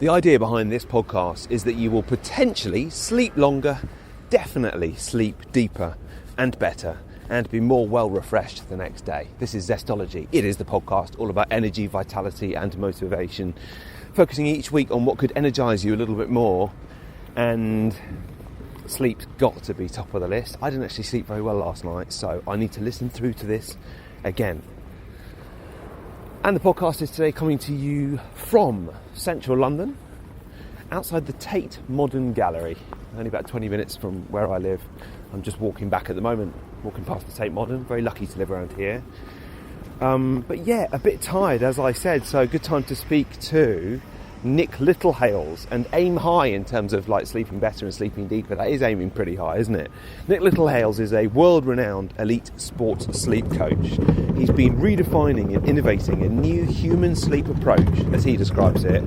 The idea behind this podcast is that you will potentially sleep longer, definitely sleep deeper and better, and be more well refreshed the next day. This is Zestology. It is the podcast all about energy, vitality and motivation, focusing each week on what could energise you a little bit more, and sleep's got to be top of the list. I didn't actually sleep very well last night, so I need to listen through to this again. And the podcast is today coming to you from central London, outside the Tate Modern Gallery, only about 20 minutes from where I live. I'm just walking back at the moment, walking past the Tate Modern. Very lucky to live around here. But yeah, a bit tired, as I said, so good time to speak to Nick Littlehales and aim high in terms of like sleeping better and sleeping deeper. That is aiming pretty high, isn't it? Nick Littlehales is a world-renowned elite sports sleep coach. He's been redefining and innovating a new human sleep approach, as he describes it,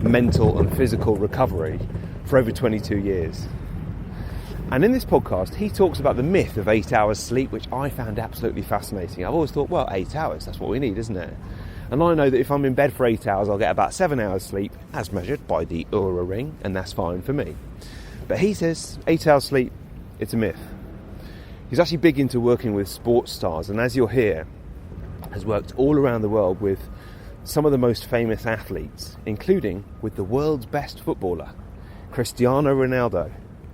mental and physical recovery, for over 22 years. And in this podcast, he talks about the myth of 8 hours sleep, which I found absolutely fascinating. I've always thought, well, 8 hours, that's what we need, isn't it? And I know that if I'm in bed for 8 hours, I'll get about 7 hours sleep, as measured by the Oura ring, and that's fine for me. But he says 8 hours sleep, it's a myth. He's actually big into working with sports stars, and as you'll hear, has worked all around the world with some of the most famous athletes, including with the world's best footballer, Cristiano Ronaldo.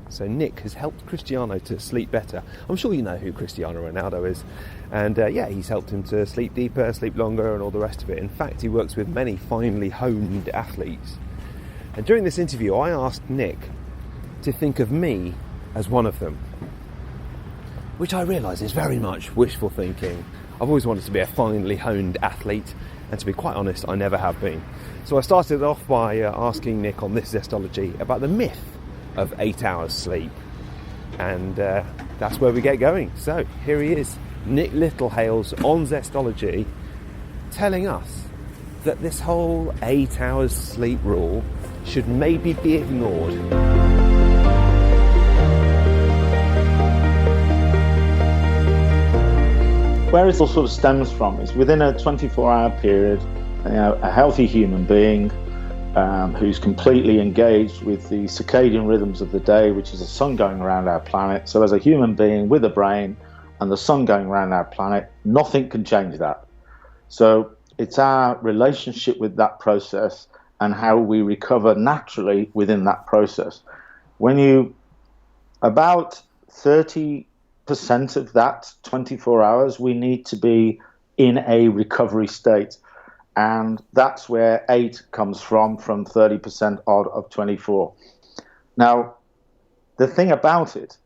So Nick has helped Cristiano to sleep better. I'm sure you know who Cristiano Ronaldo is. And he's helped him to sleep deeper, sleep longer and all the rest of it. In fact, he works with many finely honed athletes. And during this interview, I asked Nick to think of me as one of them, which I realise is very much wishful thinking. I've always wanted to be a finely honed athlete, and to be quite honest, I never have been. So I started off by asking Nick on this Zestology about the myth of 8 hours sleep, and that's where we get going. So here he is, Nick Littlehales on Zestology, telling us that this whole 8 hours sleep rule should maybe be ignored. Where it all sort of stems from is within a 24-hour period, a healthy human being who's completely engaged with the circadian rhythms of the day, which is the sun going around our planet. So as a human being with a brain and the sun going around our planet, nothing can change that. So it's our relationship with that process and how we recover naturally within that process. About 30% of that 24 hours, we need to be in a recovery state. And that's where 8 comes from 30% odd of 24. Now, the thing about it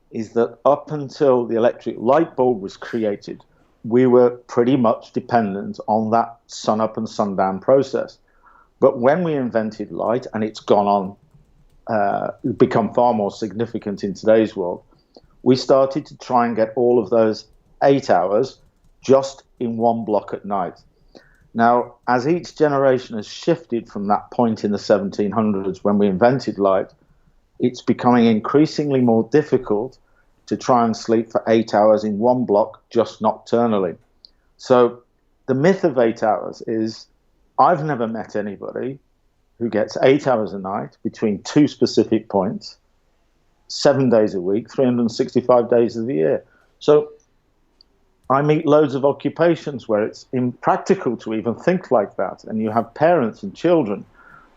is that up until the electric light bulb was created, we were pretty much dependent on that sun-up and sundown process. But when we invented light, and it's gone on, become far more significant in today's world, we started to try and get all of those 8 hours just in one block at night. Now, as each generation has shifted from that point in the 1700s when we invented light, it's becoming increasingly more difficult to try and sleep for 8 hours in one block just nocturnally. So the myth of 8 hours is I've never met anybody who gets 8 hours a night between two specific points, 7 days a week, 365 days of the year. So I meet loads of occupations where it's impractical to even think like that. And you have parents and children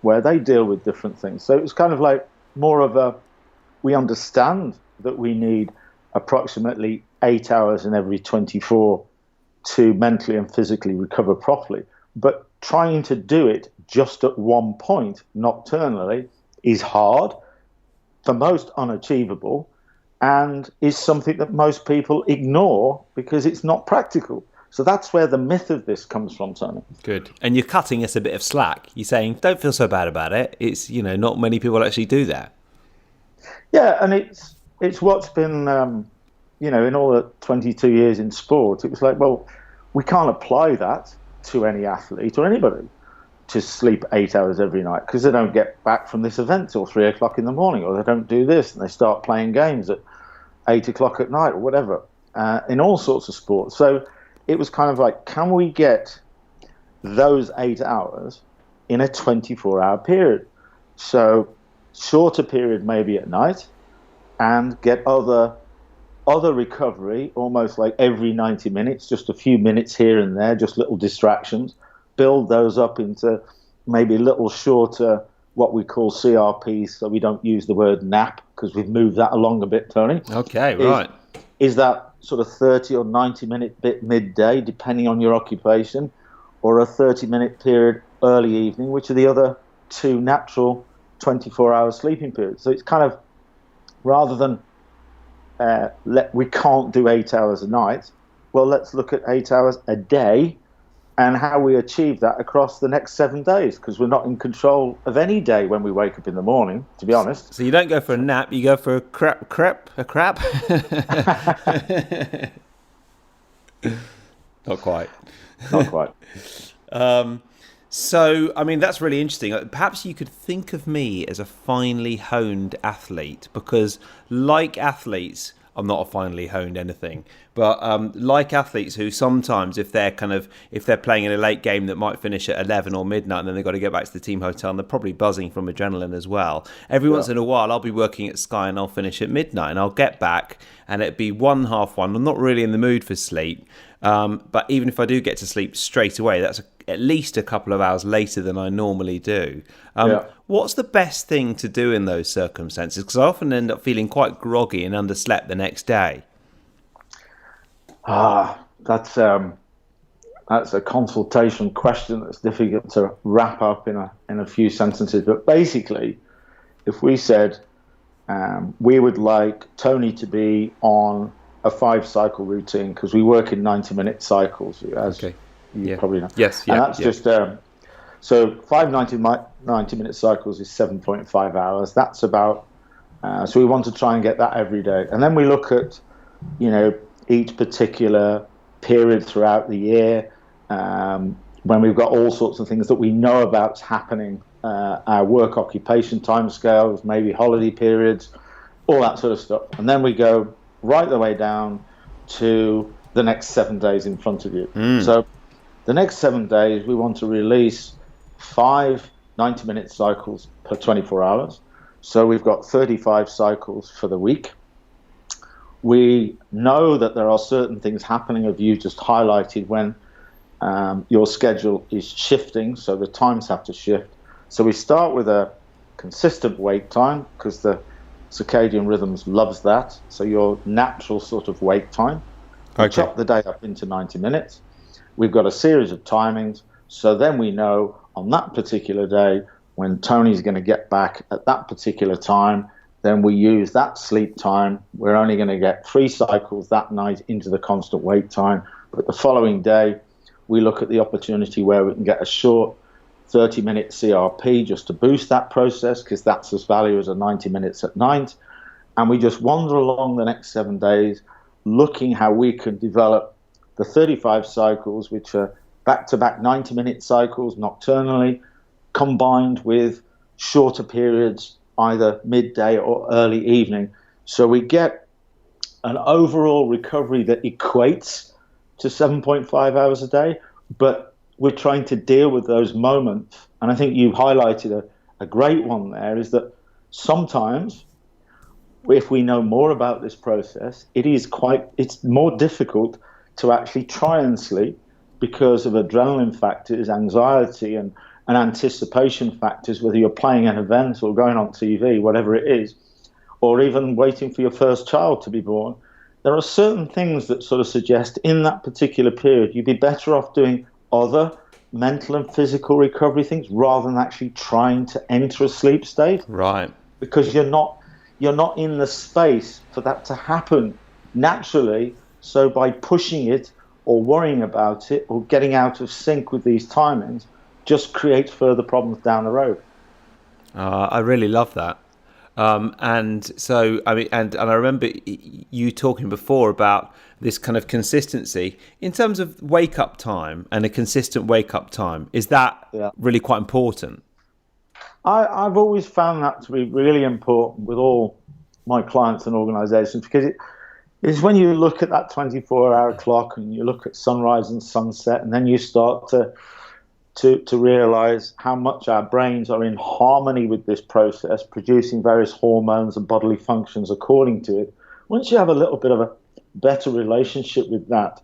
where they deal with different things. So it's kind of like more of we understand that we need approximately 8 hours in every 24 to mentally and physically recover properly. But trying to do it just at one point nocturnally is hard, for most unachievable, and is something that most people ignore because it's not practical. So that's where the myth of this comes from, Tony. Good. And you're cutting us a bit of slack. You're saying, don't feel so bad about it. It's, not many people actually do that. Yeah, and it's what's been, in all the 22 years in sport, it was like, well, we can't apply that to any athlete or anybody to sleep 8 hours every night because they don't get back from this event till 3 o'clock in the morning, or they don't do this and they start playing games at 8 o'clock at night or whatever, in all sorts of sports. So it was kind of like, can we get those 8 hours in a 24-hour period. So shorter period maybe at night, and get other recovery almost like every 90 minutes, just a few minutes here and there, just little distractions. Build those up into maybe little shorter, what we call CRPs, so we don't use the word nap because we've moved that along a bit, Tony. Okay, right. Is that sort of 30 or 90-minute bit midday, depending on your occupation, or a 30-minute period early evening, which are the other two natural 24-hour sleeping periods. So it's kind of, rather than we can't do 8 hours a night, well, let's look at 8 hours a day and how we achieve that across the next 7 days, because we're not in control of any day when we wake up in the morning, to be honest. So you don't go for a nap, you go for a crap? Not quite. Not quite. So, I mean, that's really interesting. Perhaps you could think of me as a finely honed athlete, because like athletes, I'm not a finely honed anything, but like athletes who sometimes, if they're playing in a late game that might finish at 11 or midnight, and then they've got to get back to the team hotel, and they're probably buzzing from adrenaline as well. Every once in a while, I'll be working at Sky and I'll finish at midnight, and I'll get back and it'd be 1:30. I'm not really in the mood for sleep, but even if I do get to sleep straight away, that's at least a couple of hours later than I normally do. What's the best thing to do in those circumstances? Because I often end up feeling quite groggy and underslept the next day. That's a consultation question that's difficult to wrap up in a few sentences. But basically, if we said we would like Tony to be on a 5-cycle routine, because we work in 90-minute cycles, as you probably know. Yes, and that's just so 5 90-minute cycles is 7.5 hours. That's about so we want to try and get that every day, and then we look at each particular period throughout the year, when we've got all sorts of things that we know about happening, our work occupation timescales, maybe holiday periods, all that sort of stuff, and then we go right the way down to the next 7 days in front of you. So the next 7 days, we want to release 5 90-minute cycles per 24 hours. So we've got 35 cycles for the week. We know that there are certain things happening, as you just highlighted, when your schedule is shifting, so the times have to shift. So we start with a consistent wake time, because the circadian rhythms loves that. So your natural sort of wake time. We chop the day up into 90 minutes. We've got a series of timings. So then we know on that particular day when Tony's going to get back at that particular time, then we use that sleep time. We're only going to get 3 cycles that night into the constant wake time. But the following day, we look at the opportunity where we can get a short 30-minute CRP just to boost that process, because that's as valuable as a 90 minutes at night. And we just wander along the next 7 days looking how we can develop the 35 cycles, which are back-to-back 90-minute cycles nocturnally, combined with shorter periods, either midday or early evening. So we get an overall recovery that equates to 7.5 hours a day, but we're trying to deal with those moments. And I think you highlighted a great one there, is that sometimes if we know more about this process, it's more difficult to actually try and sleep because of adrenaline factors, anxiety and anticipation factors, whether you're playing an event or going on TV, whatever it is, or even waiting for your first child to be born. There are certain things that sort of suggest in that particular period you'd be better off doing other mental and physical recovery things rather than actually trying to enter a sleep state. Right. Because you're not in the space for that to happen naturally. So by pushing it or worrying about it or getting out of sync with these timings just creates further problems down the road. I really love that. And so, I mean, and I remember you talking before about this kind of consistency in terms of wake up time and a consistent wake up time. Is that really quite important? I've always found that to be really important with all my clients and organizations, because it's when you look at that 24-hour clock and you look at sunrise and sunset, and then you start to to realize how much our brains are in harmony with this process, producing various hormones and bodily functions according to it. Once you have a little bit of a better relationship with that,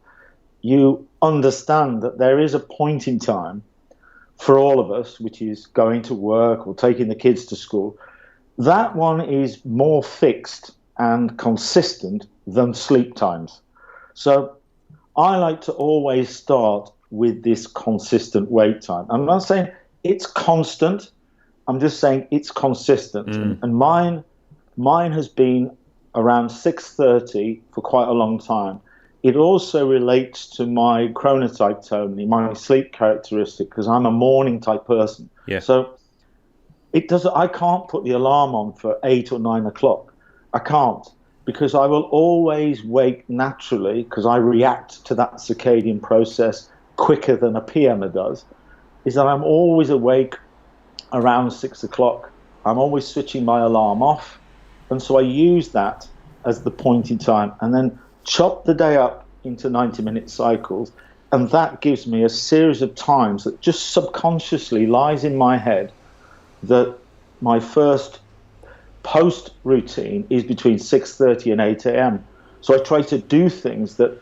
you understand that there is a point in time for all of us, which is going to work or taking the kids to school. That one is more fixed and consistent than sleep times. So I like to always start with this consistent wake time. I'm not saying it's constant. I'm just saying it's consistent. And mine has been around 6:30 for quite a long time. It also relates to my chronotype, Tony, my sleep characteristic, because I'm a morning type person. Yeah. So I can't put the alarm on for 8 or 9 o'clock. I can't, because I will always wake naturally, because I react to that circadian process quicker than a PMer does, is that I'm always awake around 6 o'clock. I'm always switching my alarm off. And so I use that as the point in time and then chop the day up into 90-minute cycles. And that gives me a series of times that just subconsciously lies in my head that my first post routine is between 6:30 and 8 a.m. So I try to do things that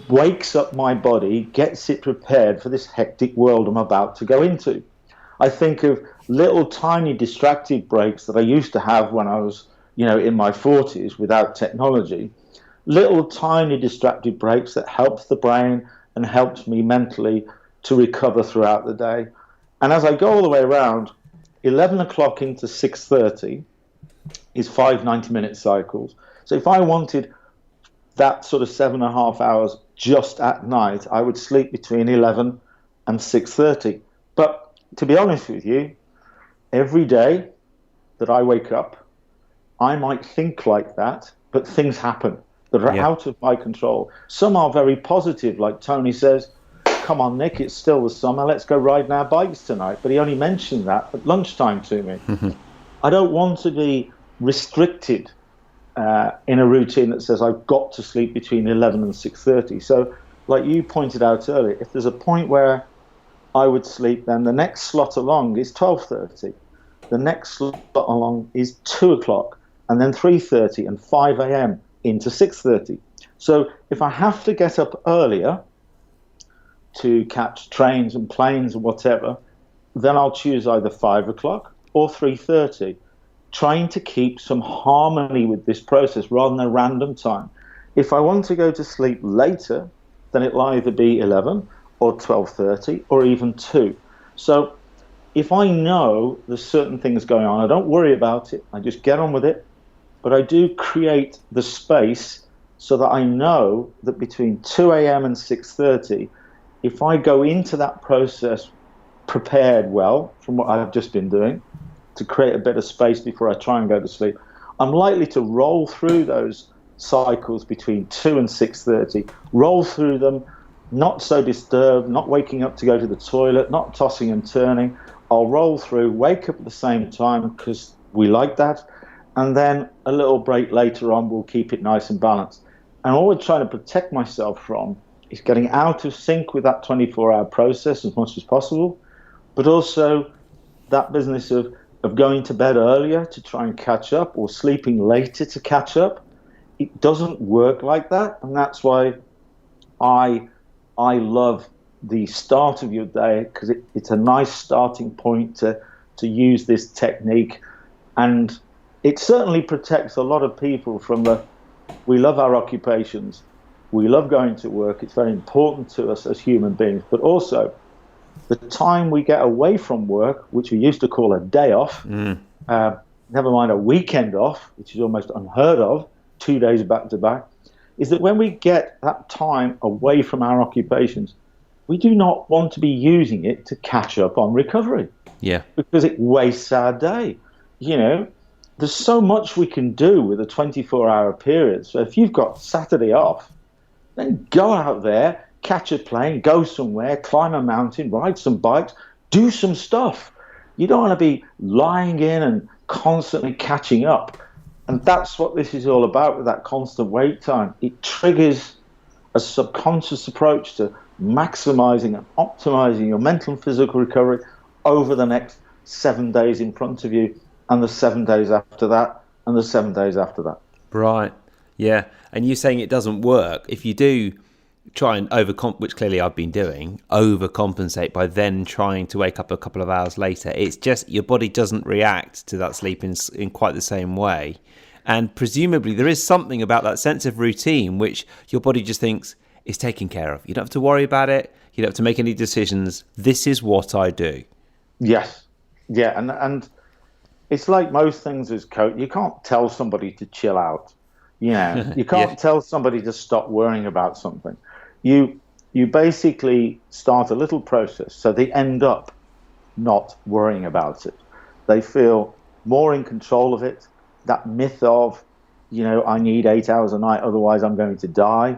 wakes up my body, gets it prepared for this hectic world I'm about to go into. I think of little tiny distracted breaks that I used to have when I was, in my 40s without technology. Little tiny distracted breaks that helps the brain and helps me mentally to recover throughout the day. And as I go all the way around, 11 o'clock into 6:30 is 5 90-minute cycles. So if I wanted that sort of 7.5 hours just at night, I would sleep between 11 and 6:30. But to be honest with you, every day that I wake up, I might think like that, but things happen that are out of my control. Some are very positive, like Tony says, come on, Nick, it's still the summer, let's go riding our bikes tonight. But he only mentioned that at lunchtime to me. I don't want to be restricted in a routine that says I've got to sleep between 11 and 6:30. So like you pointed out earlier, if there's a point where I would sleep, then the next slot along is 12:30. The next slot along is 2 o'clock, and then 3:30 and 5 a.m. into 6:30. So if I have to get up earlier to catch trains and planes and whatever, then I'll choose either 5 o'clock or 3:30, trying to keep some harmony with this process rather than a random time. If I want to go to sleep later, then it'll either be 11 or 12:30 or even 2. So if I know there's certain things going on, I don't worry about it. I just get on with it. But I do create the space so that I know that between 2 a.m. and 6:30, if I go into that process prepared well from what I've just been doing to create a bit of space before I try and go to sleep, I'm likely to roll through those cycles between 2 and 6:30, roll through them, not so disturbed, not waking up to go to the toilet, not tossing and turning. I'll roll through, wake up at the same time because we like that, and then a little break later on will keep it nice and balanced. And all we're trying to protect myself from is getting out of sync with that 24-hour process as much as possible, but also that business of going to bed earlier to try and catch up or sleeping later to catch up. It doesn't work like that, and that's why I love the start of your day, because it's a nice starting point to use this technique. And it certainly protects a lot of people from we love our occupations, we love going to work, it's very important to us as human beings, but also the time we get away from work, which we used to call a day off, never mind a weekend off, which is almost unheard of, 2 days back to back, is that when we get that time away from our occupations, we do not want to be using it to catch up on recovery. Yeah. Because it wastes our day. There's so much we can do with a 24-hour period. So if you've got Saturday off, then go out there, catch a plane, go somewhere, climb a mountain, ride some bikes, do some stuff. You don't want to be lying in and constantly catching up. And that's what this is all about with that constant wait time. It triggers a subconscious approach to maximizing and optimizing your mental and physical recovery over the next 7 days in front of you, and the 7 days after that, and the 7 days after that. Right. Yeah. And you saying it doesn't work. If you do try and which clearly I've been doing, overcompensate by then trying to wake up a couple of hours later, it's just your body doesn't react to that sleep in quite the same way. And presumably there is something about that sense of routine which your body just thinks is taken care of. You don't have to worry about it. You don't have to make any decisions. This is what I do. Yes. Yeah. And it's like most things as coach, you can't tell somebody to chill out. You know, you can't tell somebody to stop worrying about something. You basically start a little process so they end up not worrying about it. They feel more in control of it. That myth of, I need 8 hours a night, otherwise I'm going to die,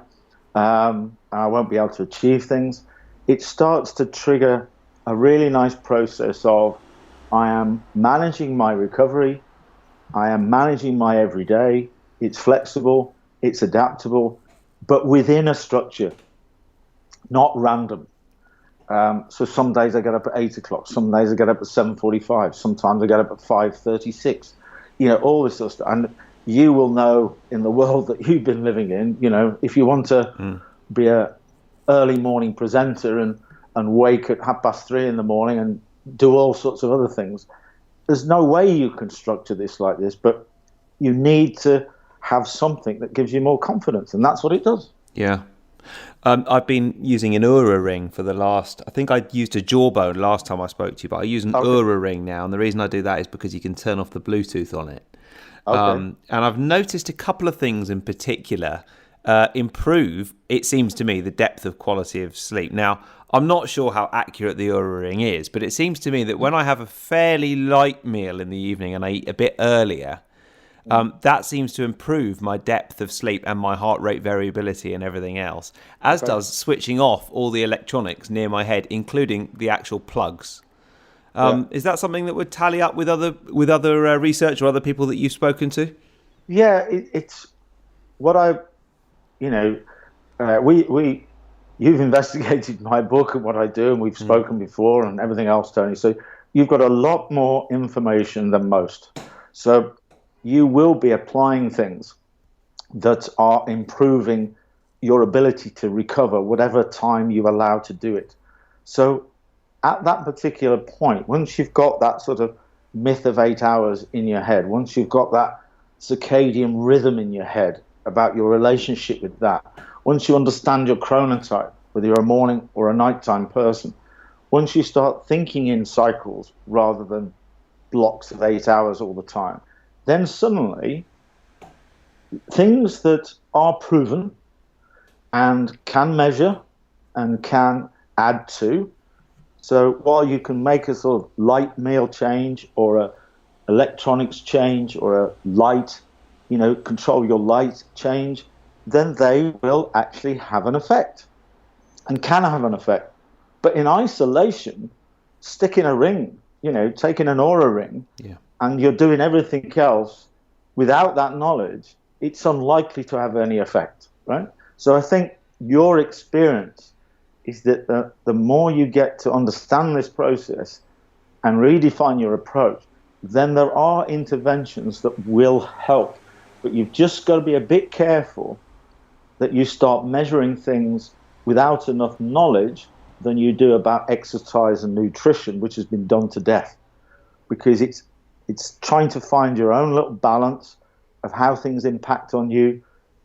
and I won't be able to achieve things. It starts to trigger a really nice process of, I am managing my recovery, I am managing my everyday. It's flexible, it's adaptable, but within a structure, not random. So some days I get up at 8 o'clock, some days I get up at 7:45, sometimes I get up at 5:36. All this sort of stuff. And you will know in the world that you've been living in, if you want to be a early morning presenter and wake at 3:30 in the morning and do all sorts of other things, there's no way you can structure this like this, but you need to have something that gives you more confidence, and that's what it does. Yeah. I've been using an Oura ring for the last, I think I used a Jawbone last time I spoke to you, but I use an Oura ring now, and the reason I do that is because you can turn off the Bluetooth on it. And I've noticed a couple of things in particular improve, it seems to me, the depth of quality of sleep. Now, I'm not sure how accurate the Oura ring is, but it seems to me that when I have a fairly light meal in the evening and I eat a bit earlier, that seems to improve my depth of sleep and my heart rate variability and everything else, as does switching off all the electronics near my head, including the actual plugs. Is that something that would tally up with other research or other people that you've spoken to? Yeah, it's what you've investigated my book and what I do, and we've spoken before and everything else, Tony. So you've got a lot more information than most. So you will be applying things that are improving your ability to recover whatever time you allow to do it. So at that particular point, once you've got that sort of myth of 8 hours in your head, once you've got that circadian rhythm in your head about your relationship with that, once you understand your chronotype, whether you're a morning or a nighttime person, once you start thinking in cycles rather than blocks of 8 hours all the time, then suddenly things that are proven and can measure and can add to. So while you can make a sort of light meal change or a electronics change or a light, control your light change, then they will actually have an effect and can have an effect. But in isolation, sticking a ring, taking an Oura ring, and you're doing everything else without that knowledge, it's unlikely to have any effect, right? So I think your experience is that the more you get to understand this process and redefine your approach, then there are interventions that will help. But you've just got to be a bit careful that you start measuring things without enough knowledge than you do about exercise and nutrition, which has been done to death. Because it's trying to find your own little balance of how things impact on you.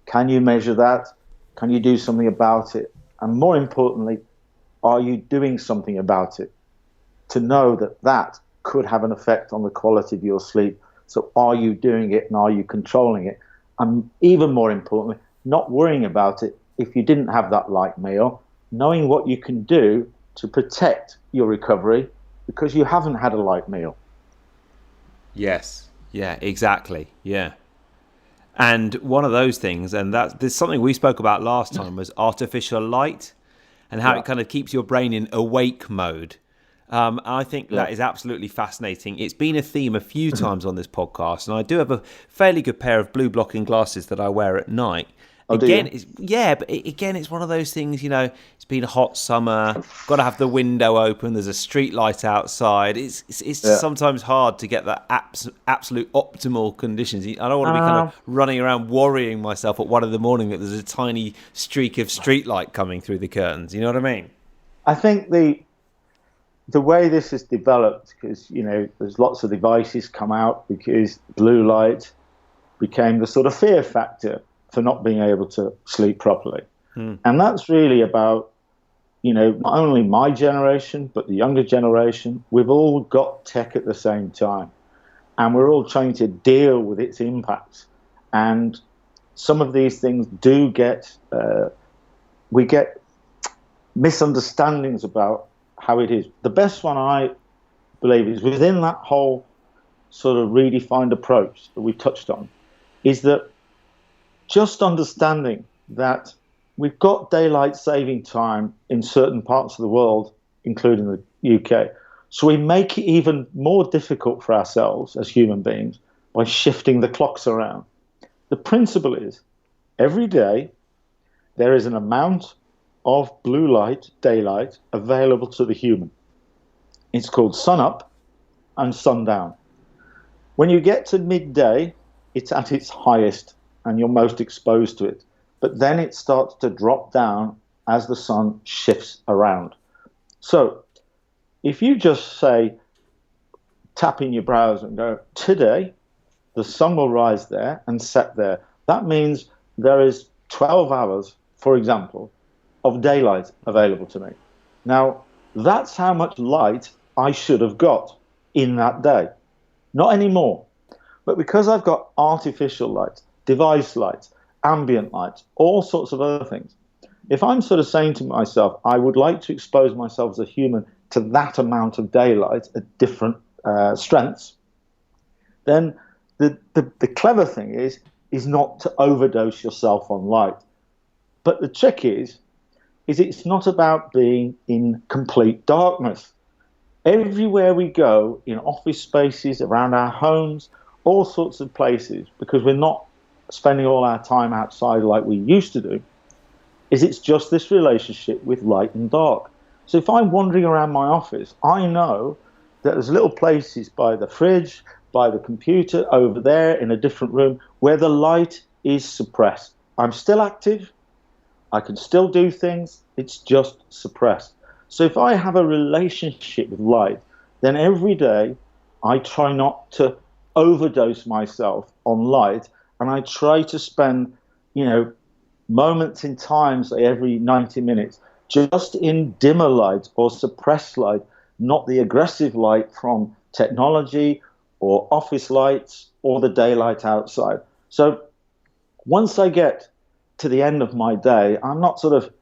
Can you measure that? Can you do something about it? And more importantly, are you doing something about it to know that that could have an effect on the quality of your sleep? So are you doing it and are you controlling it? And even more importantly, not worrying about it if you didn't have that light meal, knowing what you can do to protect your recovery because you haven't had a light meal. Yes. Yeah, exactly. Yeah. And one of those things, and there's something we spoke about last time, was artificial light and how it kind of keeps your brain in awake mode. I think that is absolutely fascinating. It's been a theme a few times on this podcast, and I do have a fairly good pair of blue blocking glasses that I wear at night. Again, it's one of those things, it's been a hot summer, got to have the window open, there's a street light outside. It's sometimes hard to get that absolute optimal conditions. I don't want to be kind of running around worrying myself at 1 a.m. that there's a tiny streak of street light coming through the curtains. You know what I mean? I think the way this has developed, because, there's lots of devices come out because blue light became the sort of fear factor for not being able to sleep properly. And that's really about, not only my generation, but the younger generation. We've all got tech at the same time, and we're all trying to deal with its impacts. And some of these things do we get misunderstandings about how it is. The best one, I believe, is within that whole sort of redefined approach that we touched on, is that just understanding that we've got daylight saving time in certain parts of the world, including the UK. So we make it even more difficult for ourselves as human beings by shifting the clocks around. The principle is, every day there is an amount of blue light, daylight, available to the human. It's called sun up and sundown. When you get to midday, it's at its highest and you're most exposed to it. But then it starts to drop down as the sun shifts around. So if you just say, tap in your browser and go, today, the sun will rise there and set there. That means there is 12 hours, for example, of daylight available to me. Now, that's how much light I should have got in that day. Not anymore. But because I've got artificial light, device lights, ambient lights, all sorts of other things, if I'm sort of saying to myself, I would like to expose myself as a human to that amount of daylight at different strengths, then the clever thing is not to overdose yourself on light. But the trick is it's not about being in complete darkness. Everywhere we go, in office spaces, around our homes, all sorts of places, because we're not spending all our time outside like we used to do, it's just this relationship with light and dark. So if I'm wandering around my office, I know that there's little places by the fridge, by the computer, over there in a different room, where the light is suppressed. I'm still active, I can still do things, it's just suppressed. So if I have a relationship with light, then every day I try not to overdose myself on light, and I try to spend, moments in time, say every 90 minutes, just in dimmer light or suppressed light, not the aggressive light from technology or office lights or the daylight outside. So once I get to the end of my day, I'm not sort of,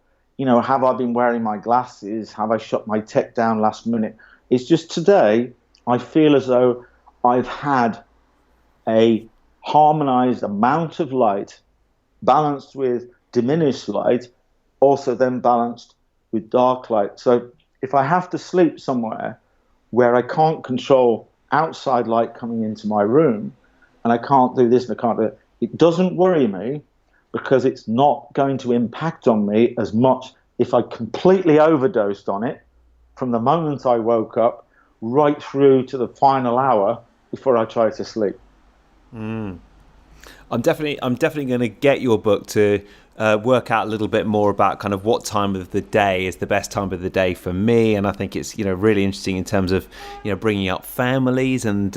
have I been wearing my glasses? Have I shut my tech down last minute? It's just today I feel as though I've had a harmonized amount of light balanced with diminished light, also then balanced with dark light. So if I have to sleep somewhere where I can't control outside light coming into my room, and I can't do this and I can't do it, it doesn't worry me, because it's not going to impact on me as much if I completely overdosed on it from the moment I woke up right through to the final hour before I try to sleep. I'm definitely going to get your book to work out a little bit more about kind of what time of the day is the best time of the day for me, and I think it's really interesting in terms of bringing up families and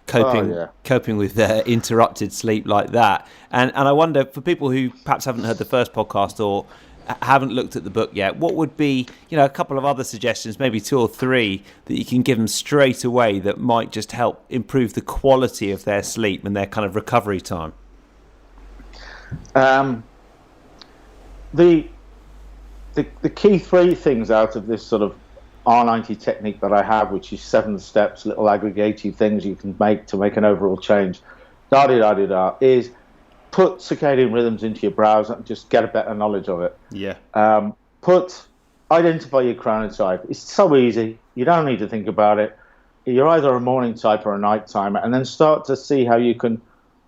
coping with interrupted sleep like that. And I wonder, for people who perhaps haven't heard the first podcast or haven't looked at the book yet, what would be a couple of other suggestions, maybe 2 or 3, that you can give them straight away that might just help improve the quality of their sleep and their kind of recovery time? The key 3 things out of this sort of R90 technique that I have, which is 7 steps, little aggregated things you can make to make an overall change, is put circadian rhythms into your browser and just get a better knowledge of it. Yeah. Identify your chronotype. It's so easy. You don't need to think about it. You're either a morning type or a night timer, and then start to see how you can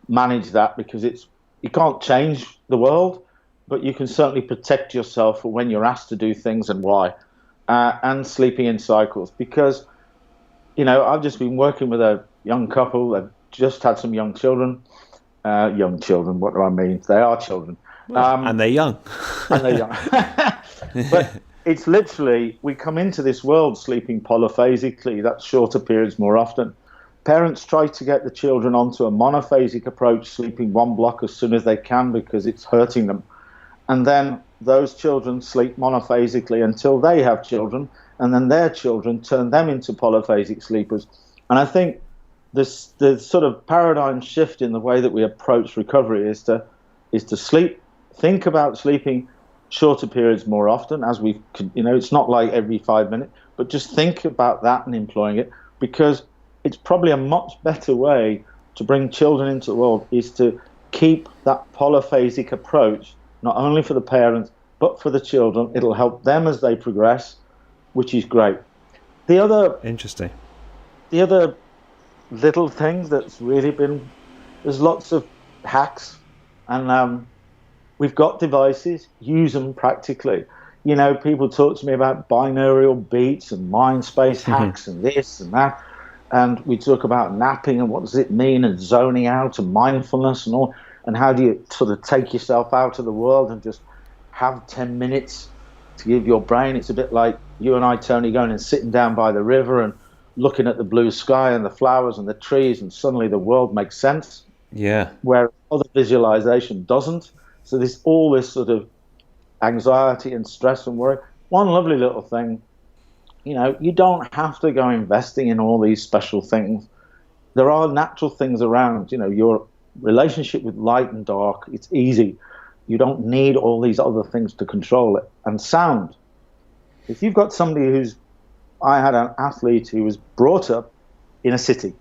manage that, because you can't change the world, but you can certainly protect yourself for when you're asked to do things and why, and sleeping in cycles. Because, I've just been working with a young couple. They've just had some young children. Young children, what do I mean? They are children. And they're young. And they're young. But it's literally, we come into this world sleeping polyphasically. That's shorter periods more often. Parents try to get the children onto a monophasic approach, sleeping one block as soon as they can because it's hurting them. And then those children sleep monophasically until they have children, and then their children turn them into polyphasic sleepers. And I think the sort of paradigm shift in the way that we approach recovery is to think about sleeping shorter periods more often, as it's not like every 5 minutes, but just think about that and employing it, because it's probably a much better way to bring children into the world is to keep that polyphasic approach, not only for the parents, but for the children. It'll help them as they progress, which is great. Interesting. The other little thing that's really there's lots of hacks, and we've got devices, use them practically. People talk to me about binaural beats and mind space hacks and this and that. And we talk about napping and what does it mean, and zoning out and mindfulness and all, and how do you sort of take yourself out of the world and just have 10 minutes to give your brain. It's a bit like you and I, Tony, going and sitting down by the river and looking at the blue sky and the flowers and the trees, and suddenly the world makes sense. Yeah. Where other visualization doesn't. So there's all this sort of anxiety and stress and worry. One lovely little thing, you don't have to go investing in all these special things. There are natural things around, your relationship with light and dark, it's easy. You don't need all these other things to control it. And sound. If you've got somebody I had an athlete who was brought up in a city.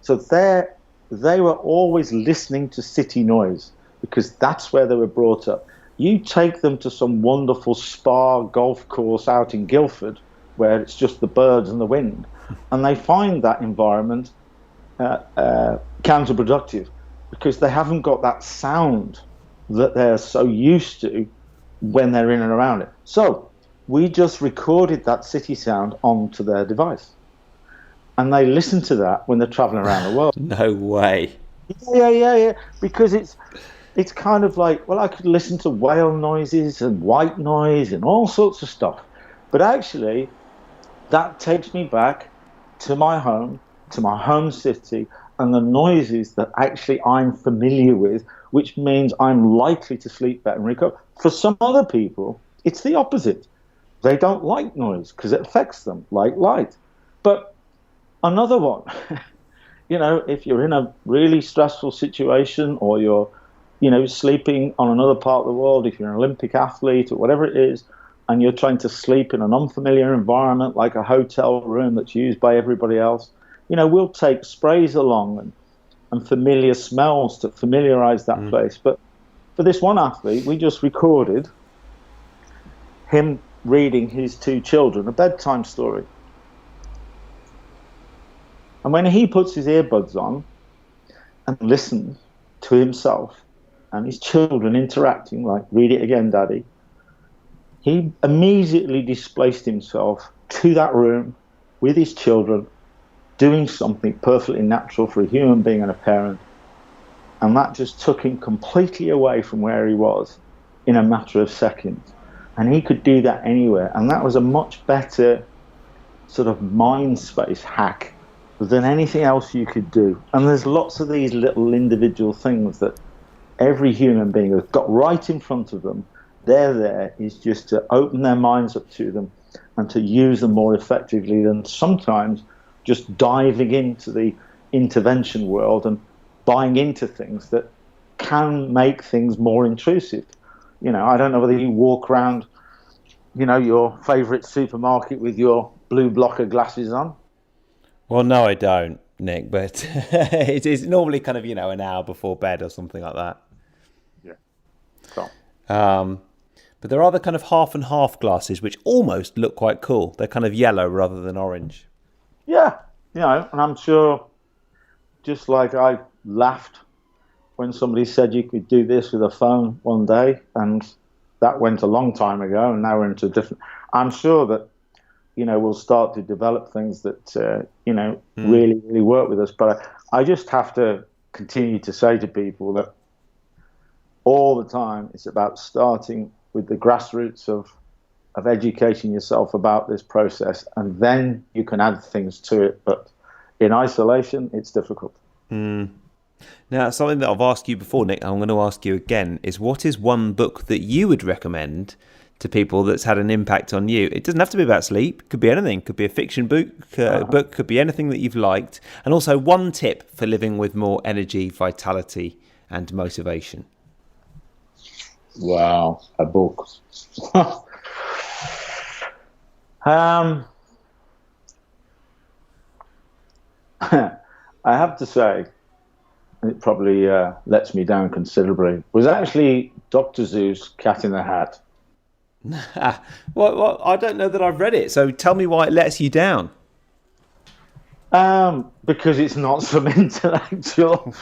So they were always listening to city noise because that's where they were brought up. You take them to some wonderful spa golf course out in Guildford, where it's just the birds and the wind, and they find that environment counterproductive because they haven't got that sound that they're so used to when they're in and around it. So we just recorded that city sound onto their device, and they listen to that when they're traveling around the world. No way. Yeah. Because it's kind of like, well, I could listen to whale noises and white noise and all sorts of stuff, but actually that takes me back to my home city, and the noises that actually I'm familiar with, which means I'm likely to sleep better and recover. For some other people, it's the opposite. They don't like noise because it affects them, like light. But another one, if you're in a really stressful situation, or you're, sleeping on another part of the world, if you're an Olympic athlete or whatever it is, and you're trying to sleep in an unfamiliar environment like a hotel room that's used by everybody else, we'll take sprays along and familiar smells to familiarize that place. But for this one athlete, we just recorded him reading his two children a bedtime story. And when he puts his earbuds on and listens to himself and his children interacting, like, read it again, Daddy, he immediately displaced himself to that room with his children, doing something perfectly natural for a human being and a parent. And that just took him completely away from where he was in a matter of seconds. And he could do that anywhere. And that was a much better sort of mind space hack than anything else you could do. And there's lots of these little individual things that every human being has got right in front of them. There is just to open their minds up to them and to use them more effectively than sometimes just diving into the intervention world and buying into things that can make things more intrusive. I don't know whether you walk around, your favorite supermarket with your blue blocker glasses on. Well, no, I don't, Nick, but it's normally kind of, an hour before bed or something like that. Yeah. Cool. But there are the kind of half and half glasses, which almost look quite cool. They're kind of yellow rather than orange. Yeah, and I'm sure, just like I laughed when somebody said you could do this with a phone one day, and that went a long time ago, and now we're into a different. I'm sure that, we'll start to develop things that, really, really work with us. But I just have to continue to say to people that all the time it's about starting with the grassroots of educating yourself about this process, and then you can add things to it. But in isolation, it's difficult. Now, something that I've asked you before, Nick, I'm going to ask you again, is what is one book that you would recommend to people that's had an impact on you? It doesn't have to be about sleep. It could be anything. It could be a fiction book, could be anything that you've liked. And also one tip for living with more energy, vitality and motivation. Wow, a book. I have to say, it probably lets me down considerably, was actually Dr. Seuss' Cat in the Hat. Well, I don't know that I've read it, so tell me why it lets you down. Because it's not some intellectual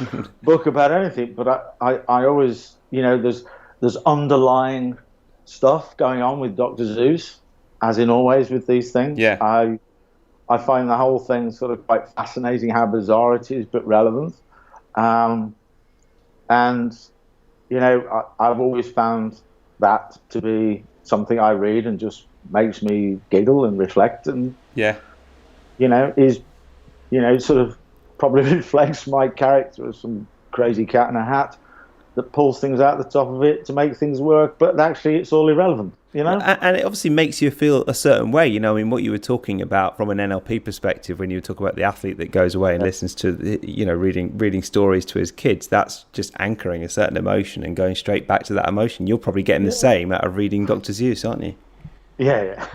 book about anything, but I always, there's underlying stuff going on with Dr. Seuss, as in always with these things. Yeah. I find the whole thing sort of quite fascinating, how bizarre it is, but relevant. And, I've always found that to be something I read and just makes me giggle and reflect, and, sort of probably reflects my character as some crazy cat in a hat that pulls things out the top of it to make things work, but actually it's all irrelevant, And it obviously makes you feel a certain way, what you were talking about from an NLP perspective when you were talking about the athlete that goes away and listens to, reading stories to his kids, that's just anchoring a certain emotion and going straight back to that emotion. You're probably getting the same out of reading Dr. Seuss, aren't you? Yeah.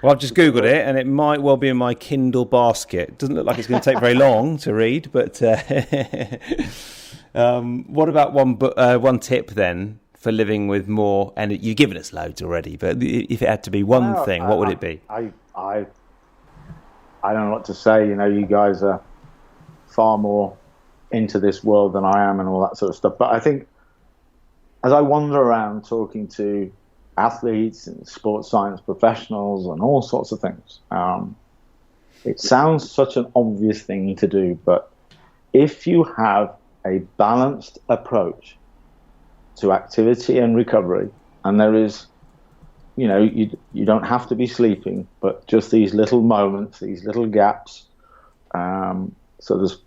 Well, I've just Googled it, and it might well be in my Kindle basket. It doesn't look like it's going to take very long to read, but what about one tip then for living with more? And you've given us loads already, but if it had to be one thing, what would it be? I don't know what to say. You guys are far more into this world than I am, and all that sort of stuff. But I think as I wander around talking to athletes and sports science professionals and all sorts of things, it sounds such an obvious thing to do, but if you have a balanced approach to activity and recovery, and there is, you don't have to be sleeping, but just these little moments, these little gaps. So there's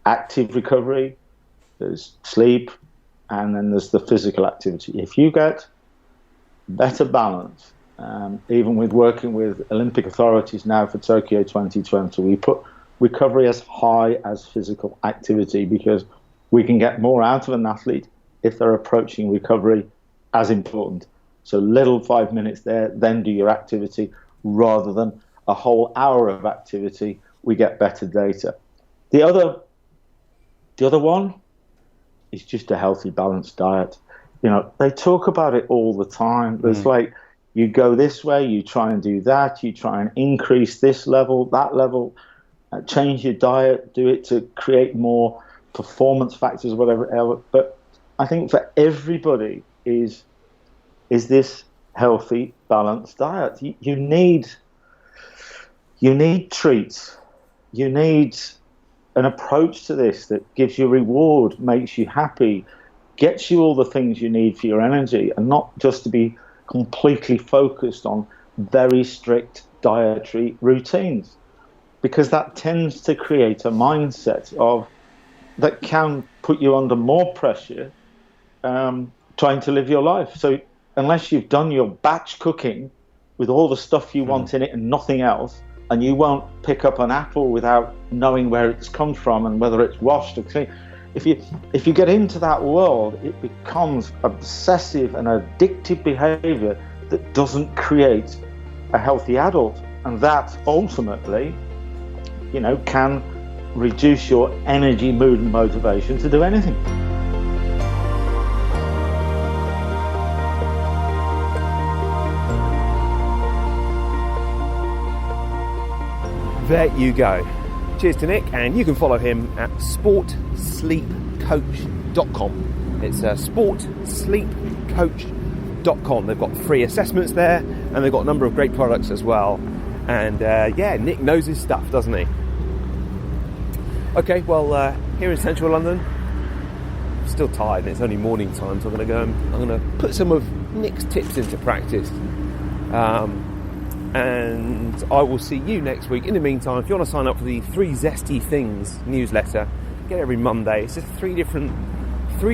active recovery, there's sleep, and then there's the physical activity. If you get better balance, even with working with Olympic authorities now for Tokyo 2020, we put recovery as high as physical activity, because we can get more out of an athlete if they're approaching recovery as important. So little 5 minutes there, then do your activity, rather than a whole hour of activity, we get better data. The other one is just a healthy, balanced diet. They talk about it all the time. There's like, you go this way, you try and do that, you try and increase this level, that level, change your diet, do it to create more performance factors, whatever else. But I think for everybody is this healthy, balanced diet. You need treats. You need an approach to this that gives you reward, makes you happy, gets you all the things you need for your energy, and not just to be completely focused on very strict dietary routines, because that tends to create a mindset that can put you under more pressure trying to live your life. So unless you've done your batch cooking with all the stuff you want in it and nothing else, and you won't pick up an apple without knowing where it's come from and whether it's washed or clean, if you get into that world, it becomes obsessive and addictive behavior that doesn't create a healthy adult, and that ultimately, can reduce your energy, mood, and motivation to do anything. There you go. Cheers to Nick, and you can follow him at Sport Sleep Coach sportsleepcoach.com. It's sportsleepcoach.com. They've got free assessments there, and they've got a number of great products as well. And Nick knows his stuff, doesn't he? Okay, well, here in central London, I'm still tired and it's only morning time, so I'm going to put some of Nick's tips into practice. And I will see you next week. In the meantime, if you want to sign up for the 3 Zesty Things newsletter, get it every Monday. It's just 3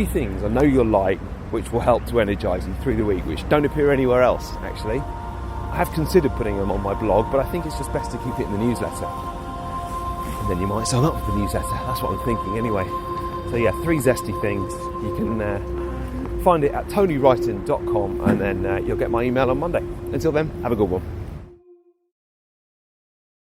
things I know you'll like, which will help to energise you through the week, which don't appear anywhere else, actually. I have considered putting them on my blog, but I think it's just best to keep it in the newsletter. And then you might sign up for the newsletter. That's what I'm thinking anyway. So 3 Zesty Things. You can find it at TonyWrighton.com, and then you'll get my email on Monday. Until then, have a good one.